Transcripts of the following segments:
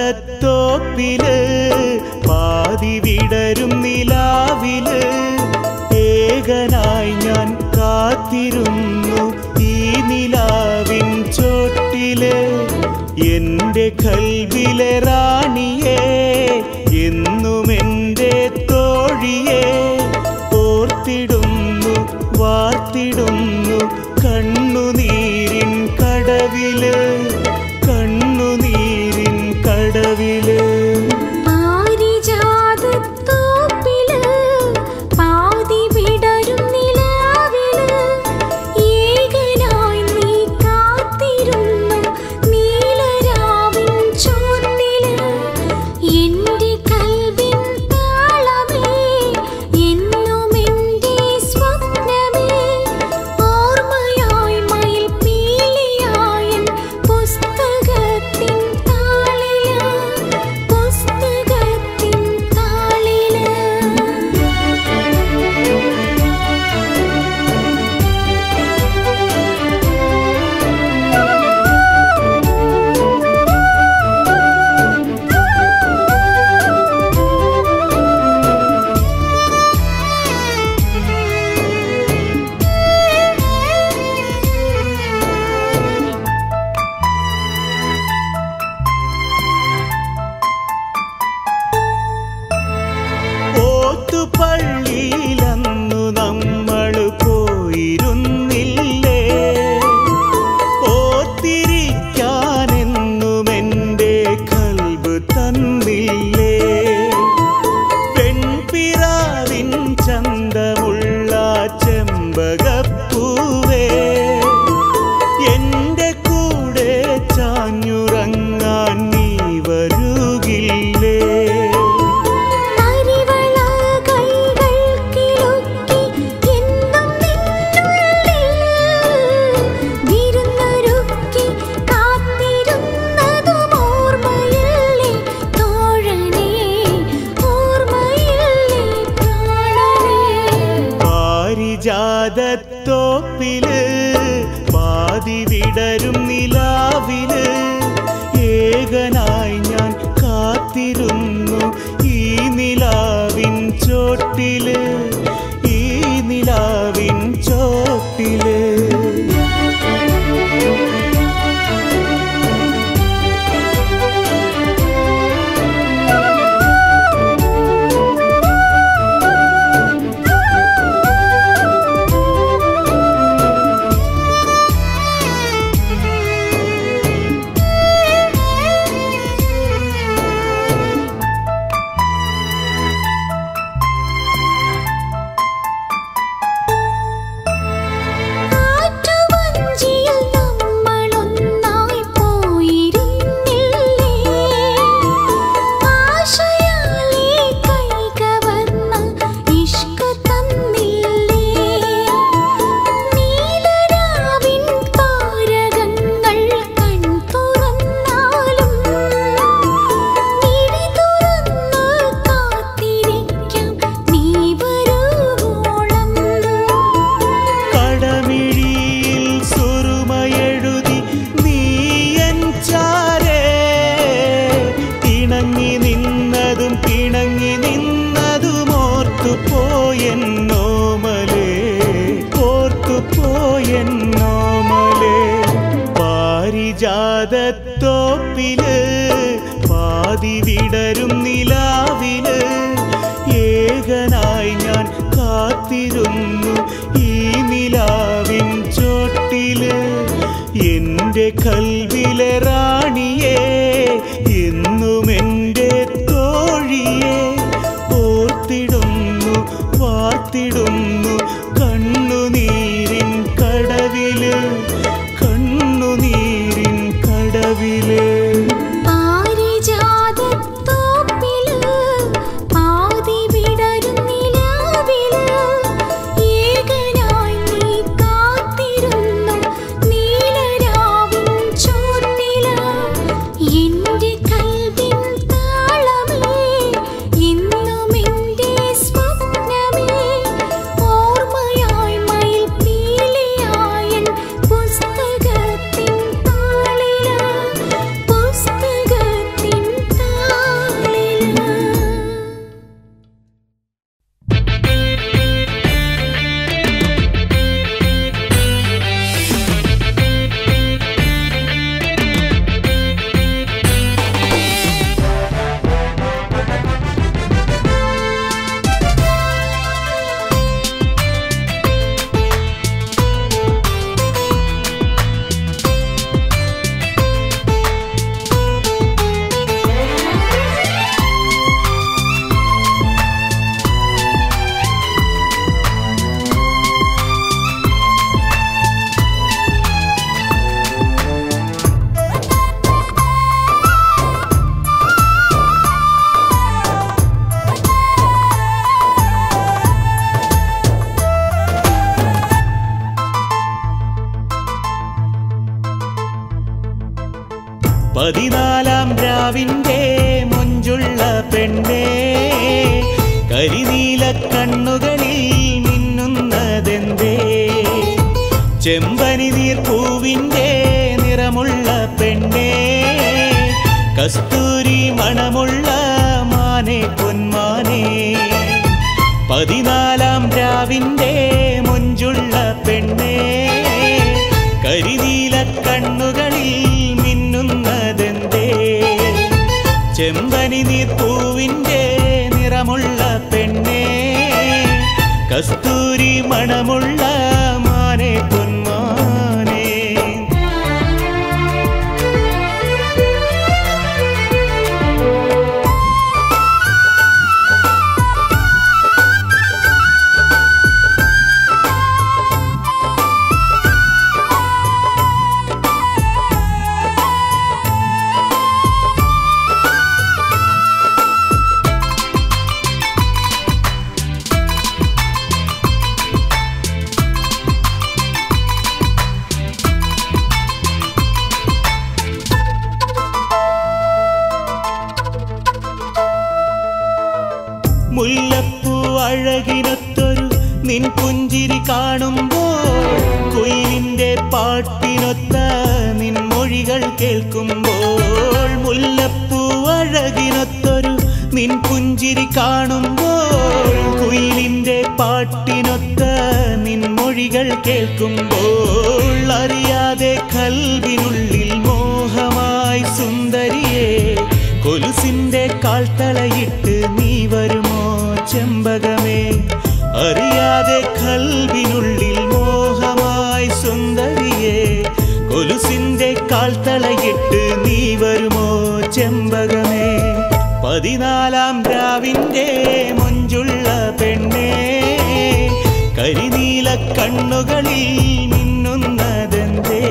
പാരിജാതത്തോപ്പില് പാതി വിടരും നിലാവില് ഏകനായി ഞാൻ കാത്തിരുന്നു ഈ നിലാവിൻ ചോട്ടില്. എൻ്റെ കൽവിലെ റാണിയെ എന്നും എൻ്റെ തോഴിയെ ഓർത്തിടുന്നു വാർത്തിടുന്നു കണ്ണുനീരിൻ കടവില് കണ്ണുനീരിൻ കടവില്. പാരിജാതത്തോപ്പില് പാതി വിടരും നിലാവില് ഏകനായി നീ കാത്തിരുന്നു നീലരാവിൻ ചോട്ടില്. എൻ്റെ കൽവിൻ താളമേ എന്നും എൻ്റെ സ്വപ്നമേ ഓർമ്മയായി മയിൽ പീലിയായൻ പുസ്തകത്തിൻ താളില് പുസ്തകത്തിൻ താളില്. ഓത്തുപള്ളിയിലന്നു നമ്മള് പോയിരുന്നില്ലേ? ഓത്തിരിക്കാനെന്നും എൻ്റെ കൽബ് തന്നില്ലേ? പെൺപിറാവിൻ ചന്തമുള്ള ചെമ്പകപ്പൂവേ എൻ്റെ കൂടെ ചാഞ്ഞുറങ്ങാൻ നീ വരുകില്ലേ? പാരിജാതത്തോപ്പില് പാതി വിടരും നിലാവില് ഏകനായി ഞാൻ കാത്തിരുന്നു ഈ നിലാവിൻ ചോട്ടില് ഈ നിലാവിൻ ചോട്ടില്. പാരിജാതത്തോപ്പില് പാതി വിടരും നിലാവില് ഏകനായി ഞാൻ കാത്തിരുന്നു ഈ നിലാവിൻ ചോട്ടില്. എൻ്റെ കൽവിലെ റാണിയെ എന്നും എൻ്റെ തോഴിയെ ഓർത്തിടുന്നു വാർത്തിടുന്നു കണ്ണുനീരിൻ കടവില് കണ്ണു 14 രാവിൻ്റെ മൊഞ്ചുള്ള പെണ്ണേ, കരിനീല കണ്ണുകളിൽ മിന്നുന്നതെന്തേ? ചെമ്പനി നീർപ്പൂവിൻ്റെ നിറമുള്ള പെണ്ണേ, കസ്തൂരി മണമുള്ള മാനേ പൊന്മാനേ. 14 രാവിൻ്റെ മൊഞ്ചുള്ള പെണ്ണേ, കരിനീല കണ്ണുകളിൽ മിന്നുന്നതെന്തേ? ചെമ്പനി നീർപ്പൂവിൻ്റെ നിറമുള്ള പെണ്ണേ, കസ്തൂരി മണമുള്ള മാനേ പൊന്മാനേ. മുല്ലപ്പൂ അഴകിനൊത്തൊരു നിൻ പുഞ്ചിരി കാണുമ്പോൾ, കുയിലിൻ്റെ പാട്ടിനൊത്ത നിൻ മൊഴികൾ കേൾക്കുമ്പോൾ. മുല്ലപ്പൂ അഴകിനൊത്തൊരു നിൻ പുഞ്ചിരി കാണുമ്പോൾ, കുയിലിൻ്റെ പാട്ടിനൊത്ത നിൻ മൊഴികൾ കേൾക്കുമ്പോൾ. അറിയാതെ കൽവിനുള്ളിൽ മോഹമായി സുന്ദരിയെ, കൊലുസിൻ്റെ കാൽത്തളയിട്ട് നീ വരുമോ ചെമ്പകമേ? അറിയാതെ കൽവിനുള്ളിൽ മോഹമായി സുന്ദരിയെ, കൊലുസിൻ്റെ കാൽത്തളയിട്ട് നീ വരുമോ ചെമ്പകമേ? 14 രാവിൻ്റെ മൊഞ്ചുള്ള പെണ്ണേ, കരിനീല കണ്ണുകളിൽ മിന്നുന്നതെന്തേ?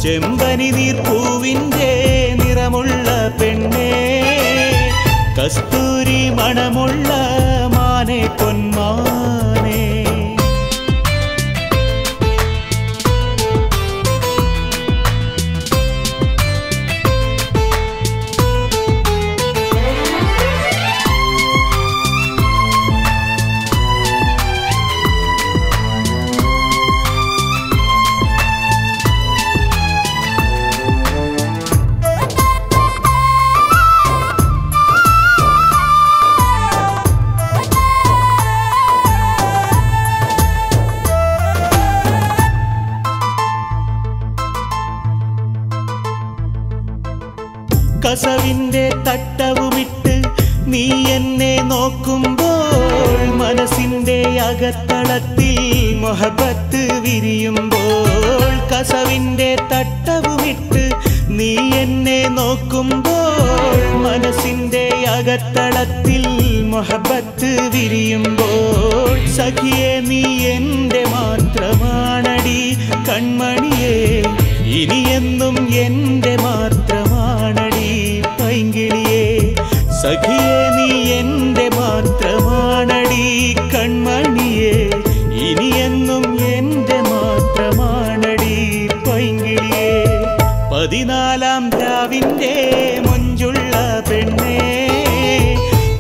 ചെമ്പനി നീർപ്പൂവിൻ്റെ നിറമുള്ള പെണ്ണേ, കസ്തൂരി മണമുള്ള മാനേ പൊന്മാനേ. കസവിൻ്റെ തട്ടവുമിട്ട് നീ എന്നെ നോക്കുമ്പോൾ, മനസ്സിൻ്റെ അകത്തളത്തിൽ മൊഹബത്ത് വിരിയുമ്പോൾ. കസവിൻ്റെ തട്ടവുമിട്ട് നീ എന്നെ നോക്കുമ്പോൾ, മനസ്സിൻ്റെ അകത്തളത്തിൽ മൊഹബത്ത് വിരിയുമ്പോൾ. സഖിയെ നീ എൻ്റെ മാത്രമാണടി കൺമണിയെ, ഇനിയെന്നും എൻ്റെ മാത്രമാണടി പൈങ്കിളിയെ. സഖിയെ നീ എൻ്റെ മാത്രമാണടി കൺമണിയെ, ഇനിയെന്നും എൻ്റെ മാത്രമാണടി പൈങ്കിളിയെ. 14 രാവിൻ്റെ മൊഞ്ചുള്ള പെണ്ണേ,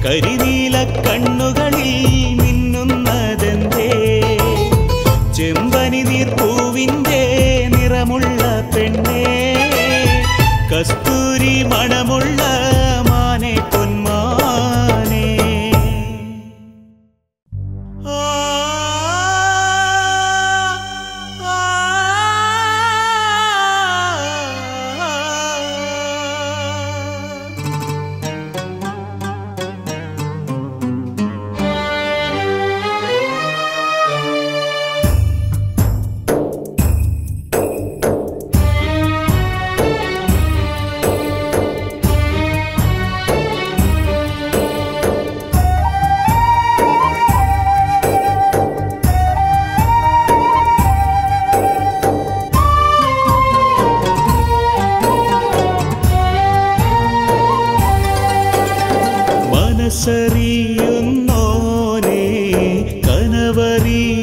കരിനീല കണ്ണുകളിൽ മിന്നുന്നതെന്തേ? ചെമ്പനി നീർപ്പൂവിൻ്റെ നിറമുള്ള പെണ്ണേ, കസ്തൂരി മണമുള്ള മാനേ പൊന്മാനേ. മനസ്സറിയുന്നോനെ, കനവറിയുന്നോനെ,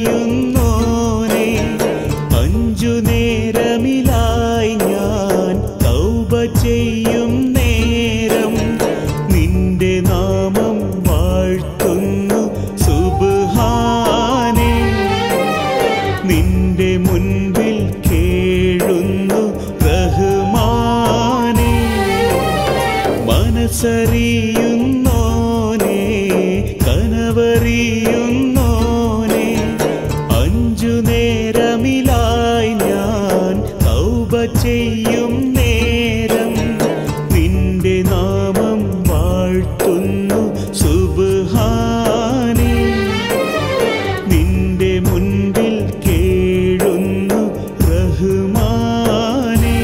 5 നേരമിലായി ഞാൻ തൗബ മനസ്സറിയുന്നോനെ കനവറിയുന്നോനെ അഞ്ചു നേരമിലായി ഞാൻ തൗബ ചെയ്യും നേരം നിന്റെ നാമം വാഴ്ത്തുന്നു സുബ്ഹാനേ നിന്റെ മുൻപിൽ കേഴുന്നു റഹ്മാനേ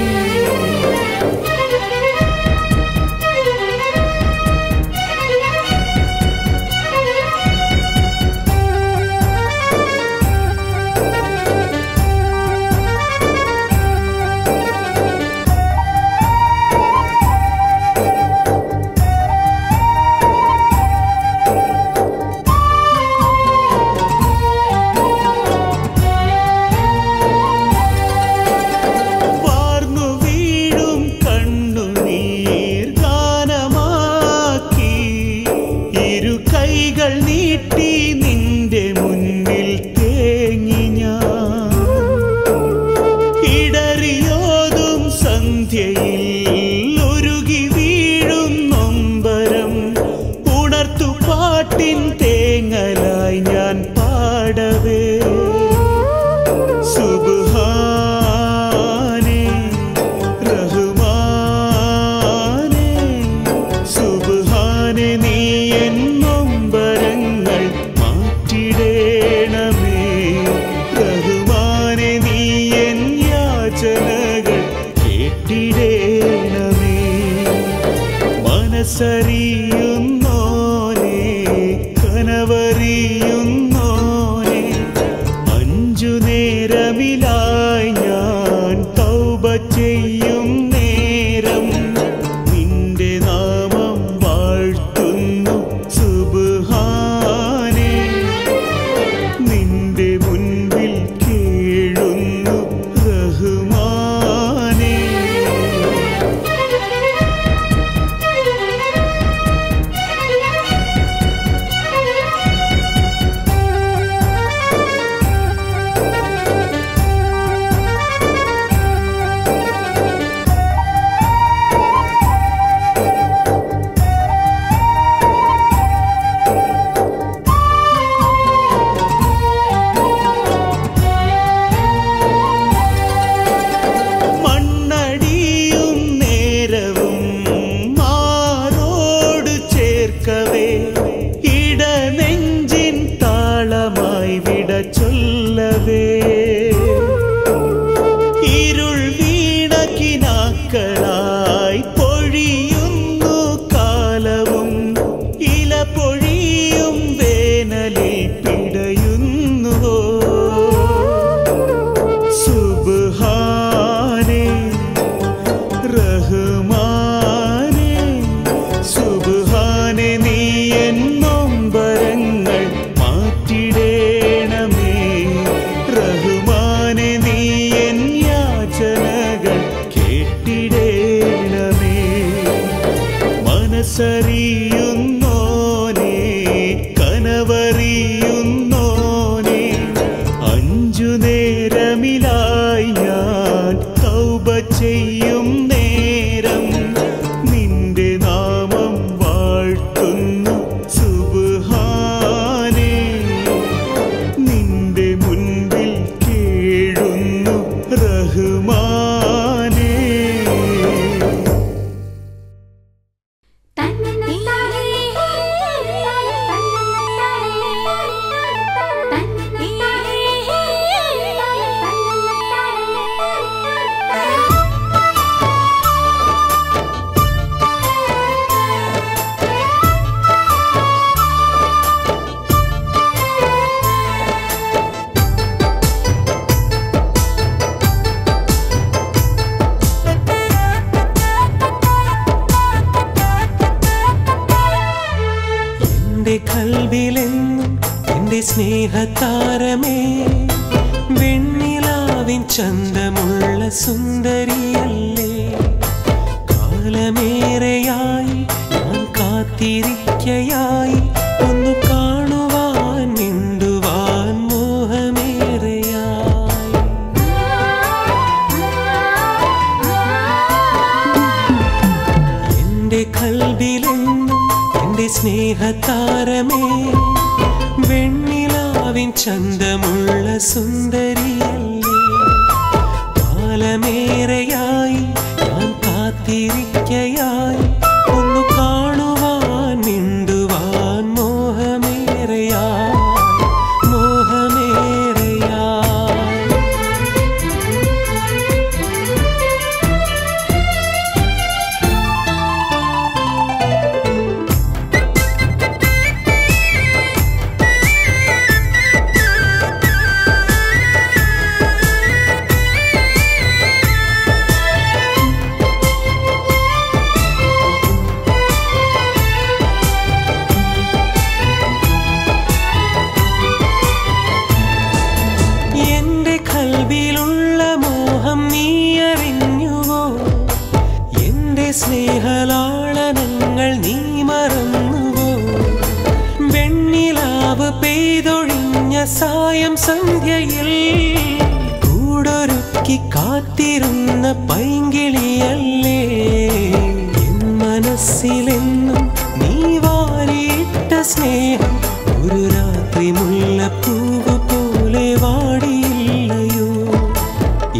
മനസ്സറിയുന്നോനെ കനവറിയുന്നോനെ അഞ്ചു നേരമിലായി ഞാൻ തൗബ ചെയ്യും നേരം നിന്റെ നാമം വാഴ്ത്തുന്നു സുബ്ഹാനേ നിന്റെ മുൻപിൽ കേഴുന്നു റഹ്മാനേ ഇടനെഞ്ചിൻ താളമായി വിട ചൊല്ലവേ ഇരുൾ വീണ കിനാക്കളായി പൊഴിയുന്നു കാലവും ഇല പൊഴിയും വേനലിൽ പിടയുന്നുവോ സുബ്ഹാനേ റഹ്മാനേ സുബ്ഹാനേ നീ എൻ നൊമ്പരങ്ങൾ മാറ്റിടേണമേ റഹ്മാനേ നീ എൻ യാചനകൾ കേട്ടിടേണമേ മനസ്സറിയുന്നോനെ കനവറിയുന്നോനെ അഞ്ചു നേരമിലായി ഞാൻ തൗബ ചെയ്യും നേരം നിന്റെ നാമം വാഴ്ത്തുന്നു സുബ്ഹാനേ നിന്റെ മുൻപിൽ കേഴുന്നു റഹ്മാനേ കൽവിലെന്നും എന്റെ സ്നേഹതാരമേ വെണ്ണിലാവിൻ ചന്തമുള്ള സുന്ദരിയല്ലേ കാലമേറെയായി ഞാൻ കാത്തിരിക്കയായി ഒന്നു കാണുവാൻ മിണ്ടുവാൻ മോഹമേറെയായി എന്റെ കൽവിലെ സ്നേഹതാരമേ വെണ്ണിലാവിൻ ചന്തമുള്ള സുന്ദരിയല്ലേ കാലമേറെയായി ഞാൻ കാത്തിരിക്കയായി ഒന്നു കാണുവാൻ മിണ്ടുവാൻ മോഹമേറെയായി സ്നേഹലാളനങ്ങൾ നീ മറന്നുവോ വെണ്ണിലാവ് പെയ്തൊഴിഞ്ഞ സായം സന്ധ്യയിൽ കൂടൊരുക്കി കാത്തിരുന്ന പൈങ്കിളിയല്ലേ എൻ മനസ്സിലെന്നും നീ വാരിയിട്ട സ്നേഹം ഒരു രാത്രി മുല്ലപ്പൂവ് പോലെ വാടിയില്ലയോ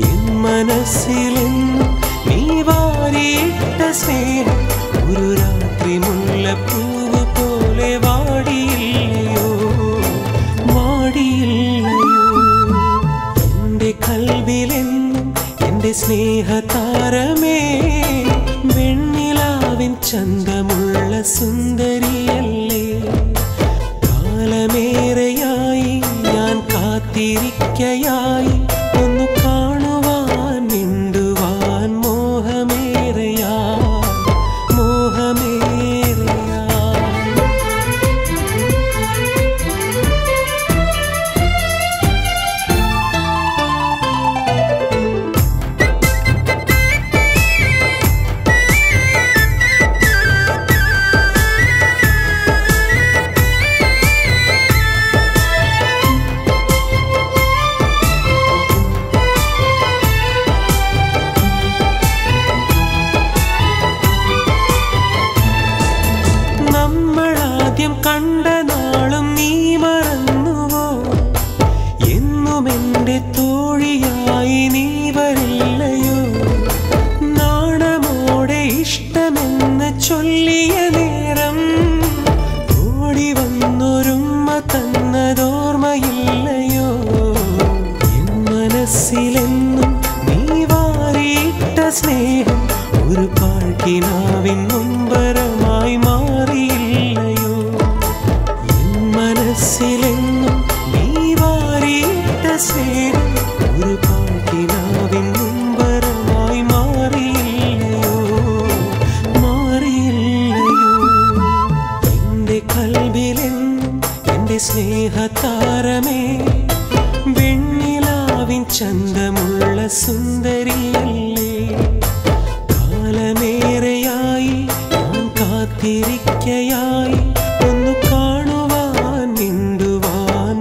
എൻ മനസ്സിലെന്നും നീ വാരിയിട്ട സ്നേഹം ഒരു രാത്രി മുല്ലപ്പൂവ് പോലെ വാടിയില്ലയോ എൻ്റെ കൽവിലെന്നും എൻ്റെ സ്നേഹതാരമേ വെണ്ണിലാവിൻ ചന്തമുള്ള സുന്ദരിയല്ലേ കാലമേറെയായി ഞാൻ കാത്തിരിക്കയായി ഒന്നു കാണുവാൻ മിണ്ടുവാൻ കണ്ട നാളും നീ മറന്നുവോ എന്നും എൻ്റെ തോഴിയായി നീ വരില്ലയോ നാണമോടെ ഇഷ്ടമെന്ന് ചൊല്ലിയ നേരം ഓടി വന്നൊരുമ്മ തന്നതോർമ്മയില്ലയോ എൻ മനസ്സിലെന്നും നീ വാരിയിട്ട സ്നേഹം ഒരു പാഴ്ക്കിനാവിൻ നൊമ്പരമായി മാറിയില്ലയോ മനസ്സിലെന്നും നീ വാരിയിട്ട സ്നേഹം ഒരു പാഴ്ക്കിനാവിൻ നൊമ്പരമായി മാറിയില്ലയോ എൻ്റെ കൽവിലെന്നും എൻ്റെ സ്നേഹതാരമേ വെണ്ണിലാവിൻ ചന്തമുള്ള സുന്ദരിയല്ലേ കാലമേറെയായി ഞാൻ കാത്തിരിക്കയായി ഒന്നു കാണുവാൻ മിണ്ടുവാൻ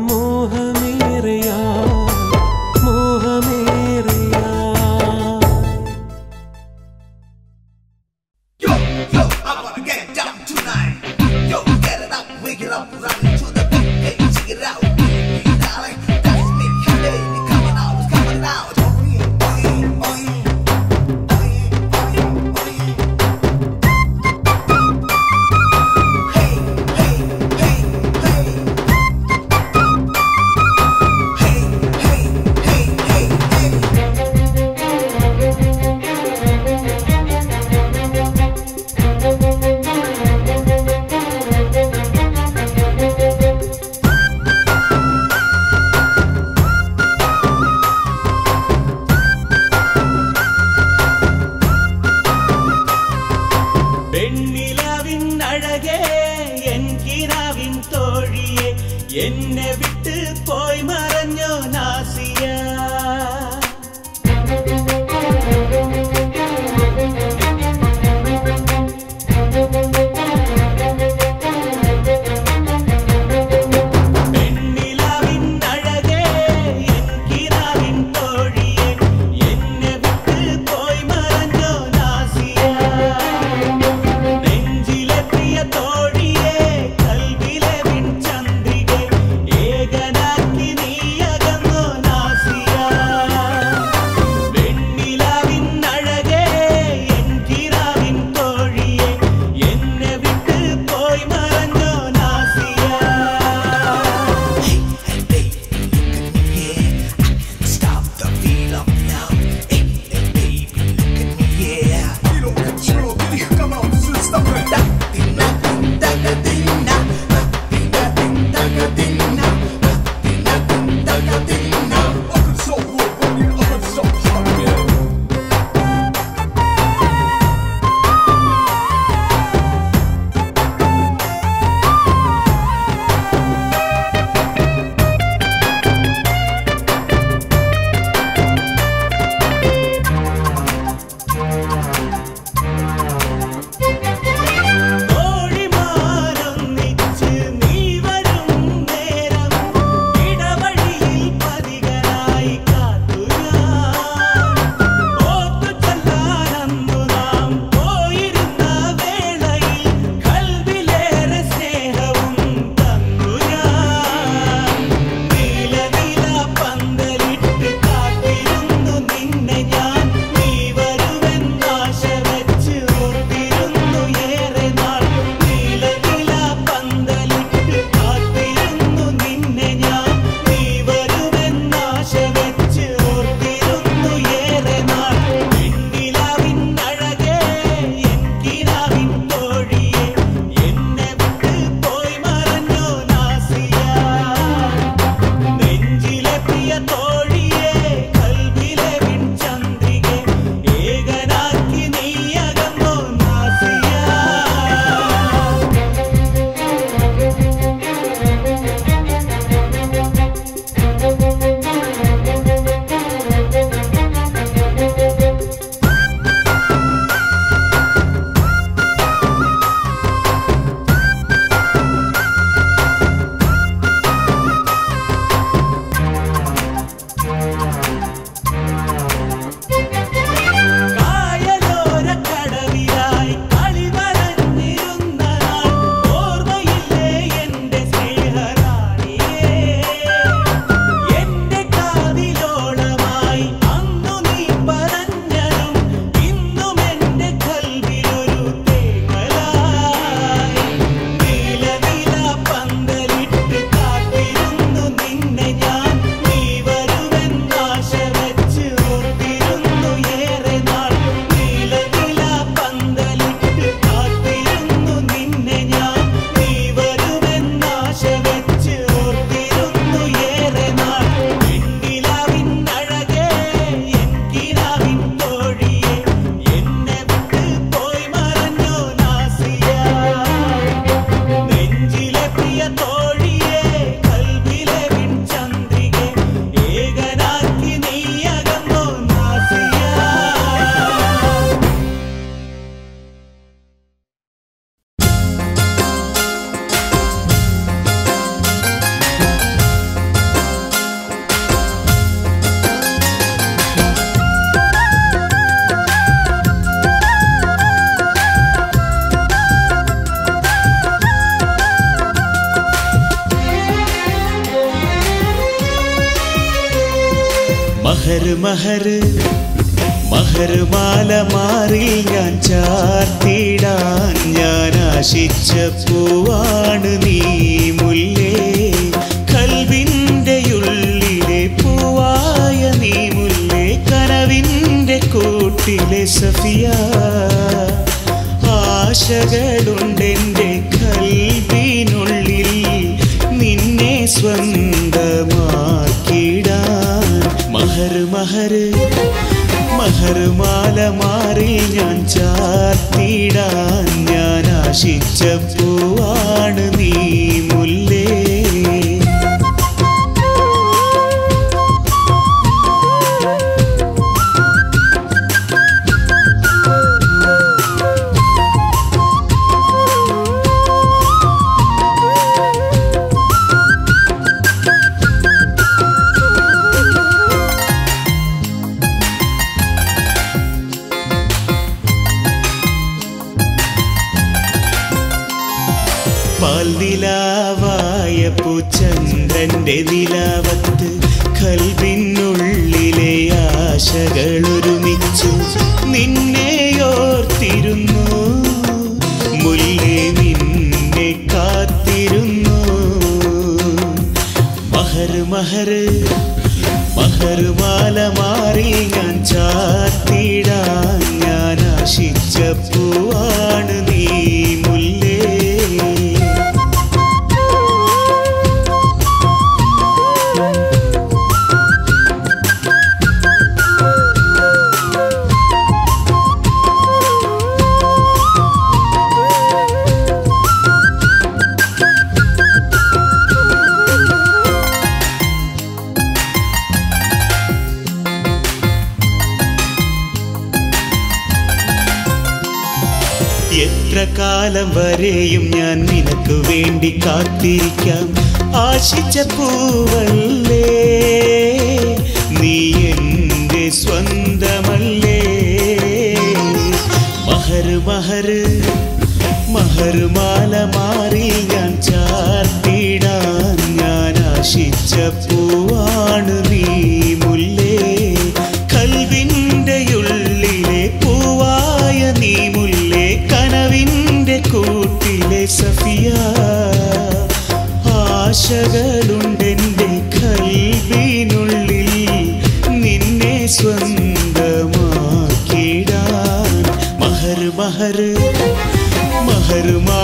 മഹർ മഹർ മഹർമാല മാറിൽ ഞാൻ ചാർത്തിടാൻ ഞാൻ ആശിച്ച പൂവാണ് നീ മുല്ലേ കൽവിൻ്റെ ഉള്ളിലെ പൂവായ നീ മുല്ലേ കനവിൻ്റെ കൂട്ടിലെ സഫിയ ആശകളുണ്ടെൻ്റെ കൽവിനുള്ളിൽ നിന്നെ സ്വന്തമാക്കിടാൻ മഹർ മഹർ മഹർമാല മാറി ഞാൻ ചാർത്തിടാൻ ഞാൻ ആശിച്ച പൂവാണ് നീ മുല്ലേ പാൽനിലാവായ പൂച്ചന്ദ്രന്റെ നിലാവത്ത് കൽവിനുള്ളിലെ ആശകളൊരുമിച്ചു നിന്നെയോർത്തിരുന്നു മുല്ലേ നിന്നെ കാത്തിരുന്നു മഹർ മഹർ മഹർമാല മാറി ഞാൻ ചാർത്തിടാൻ ഞാൻ ആശിച്ച പൂവാണ് നീ മുല്ലേ എത്ര കാലം വരെയും ഞാൻ നിനക്ക് വേണ്ടി കാത്തിരിക്കാം ആശിച്ച പൂവല്ലേ നീ എൻ്റെ സ്വന്തമല്ലേ മഹർ മഹർ മഹർമാല മാറി ഞാൻ ചാർത്തിടാൻ ഞാൻ ആശിച്ച പൂവാണ് നീ മുല്ലേ കൽവിൻ്റെ ഉള്ളിലെ പൂവായ നീ മുല്ലേ കനവിൻ്റെ കൂട്ടിലെ സഫിയ ആശകളുണ്ടെൻ്റെ കൽവിനുള്ളിൽ നിന്നെ സ്വന്തമാക്കിടാൻ മഹർ മഹർ മഹർമാല